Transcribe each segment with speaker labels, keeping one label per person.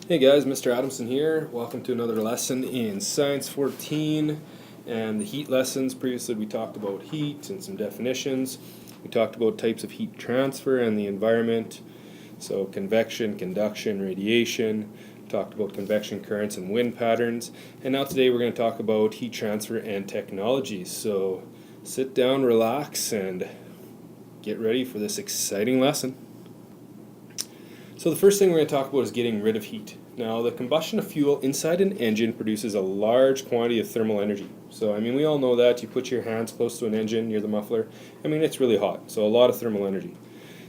Speaker 1: Hey guys, Mr. Adamson here. Welcome to another lesson in Science 14 and the heat lessons. Previously we talked about heat and some definitions. We talked about types of heat transfer and the environment. So convection, conduction, radiation. We talked about convection currents and wind patterns. And now today we're going to talk about heat transfer and technologies. So sit down, relax, and get ready for this exciting lesson. So the first thing we're going to talk about is getting rid of heat. Now, the combustion of fuel inside an engine produces a large quantity of thermal energy. So, we all know that. You put your hands close to an engine near the muffler. It's really hot, so a lot of thermal energy.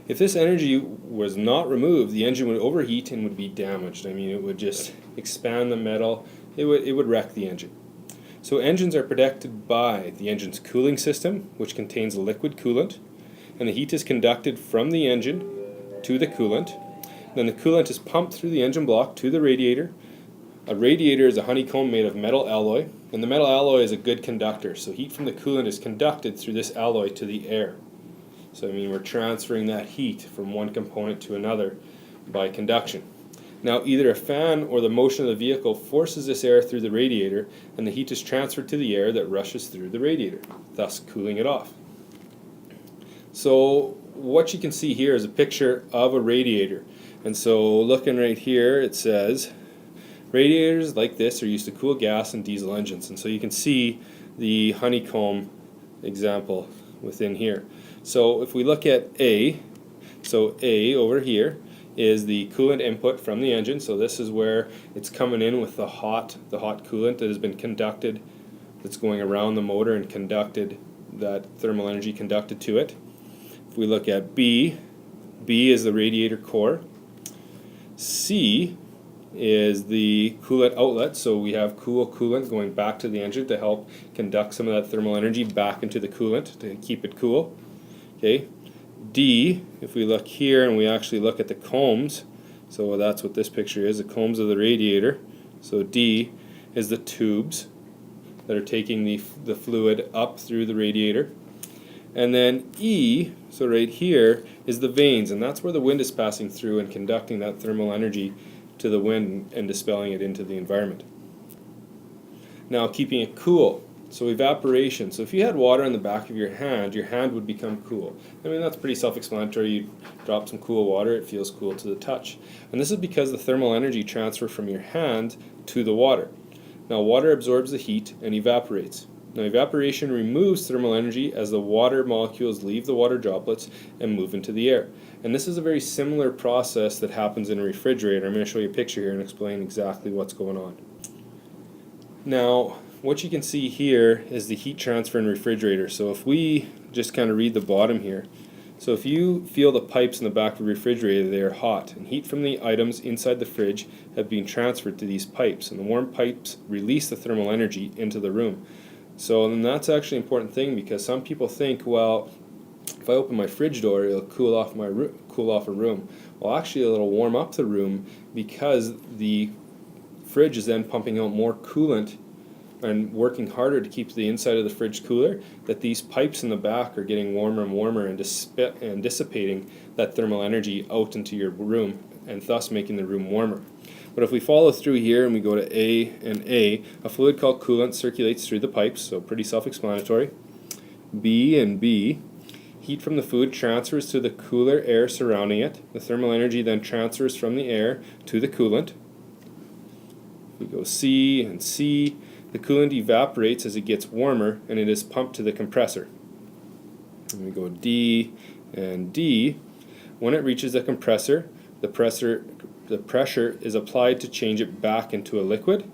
Speaker 1: If this energy was not removed, the engine would overheat and would be damaged. It would just expand the metal. It would wreck the engine. So engines are protected by the engine's cooling system, which contains liquid coolant, and the heat is conducted from the engine to the coolant. Then the coolant is pumped through the engine block to the radiator. A radiator is a honeycomb made of metal alloy, and the metal alloy is a good conductor, so heat from the coolant is conducted through this alloy to the air. So we're transferring that heat from one component to another by conduction. Now either a fan or the motion of the vehicle forces this air through the radiator, and the heat is transferred to the air that rushes through the radiator, thus cooling it off. So what you can see here is a picture of a radiator. And so looking right here, it says radiators like this are used to cool gas and diesel engines. And so you can see the honeycomb example within here. So if we look at A, so A over here is the coolant input from the engine. So this is where it's coming in with the hot coolant that has been conducted, that's going around the motor and conducted, that thermal energy conducted to it. If we look at B, B is the radiator core. C is the coolant outlet, so we have cool coolant going back to the engine to help conduct some of that thermal energy back into the coolant to keep it cool. Okay. D, if we look here and we actually look at the combs, so that's what this picture is, the combs of the radiator. So D is the tubes that are taking the fluid up through the radiator. And then E, so right here, is the vanes, and that's where the wind is passing through and conducting that thermal energy to the wind and dispelling it into the environment. Now keeping it cool, so evaporation. So if you had water in the back of your hand would become cool. That's pretty self-explanatory. You drop some cool water, it feels cool to the touch. And this is because the thermal energy transfer from your hand to the water. Now water absorbs the heat and evaporates. Now evaporation removes thermal energy as the water molecules leave the water droplets and move into the air. And this is a very similar process that happens in a refrigerator. I'm going to show you a picture here and explain exactly what's going on. Now what you can see here is the heat transfer in a refrigerator. So if we just kind of read the bottom here, so if you feel the pipes in the back of the refrigerator, they are hot, and heat from the items inside the fridge have been transferred to these pipes, and the warm pipes release the thermal energy into the room. So then that's actually an important thing, because some people think, well, if I open my fridge door, it'll cool off a room. Well, actually it'll warm up the room, because the fridge is then pumping out more coolant and working harder to keep the inside of the fridge cooler, that these pipes in the back are getting warmer and warmer and dissipating that thermal energy out into your room, and thus making the room warmer. But if we follow through here and we go to A and A fluid called coolant circulates through the pipes, so pretty self-explanatory. B and B, heat from the food transfers to the cooler air surrounding it. The thermal energy then transfers from the air to the coolant. We go C and C, the coolant evaporates as it gets warmer and it is pumped to the compressor. And we go D and D, when it reaches the compressor, the pressure is applied to change it back into a liquid.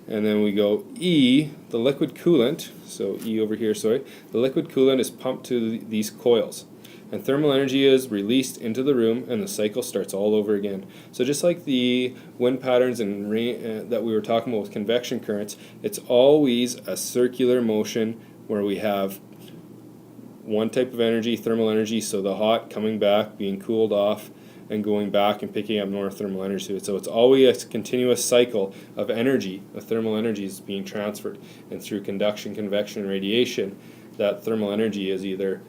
Speaker 1: And then we go E, the liquid coolant, so E over here, sorry, the liquid coolant is pumped to these coils, and thermal energy is released into the room, and the cycle starts all over again. So just like the wind patterns and rain that we were talking about with convection currents, it's always a circular motion where we have one type of energy, thermal energy, so the hot coming back, being cooled off, and going back and picking up more thermal energy. So it's always a continuous cycle of energy, of thermal energy is being transferred. And through conduction, convection, and radiation, that thermal energy is either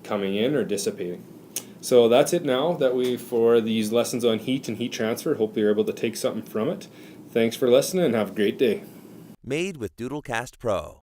Speaker 1: coming in or dissipating. So that's it now for these lessons on heat and heat transfer. Hope you're able to take something from it. Thanks for listening and have a great day.
Speaker 2: Made with Doodlecast Pro.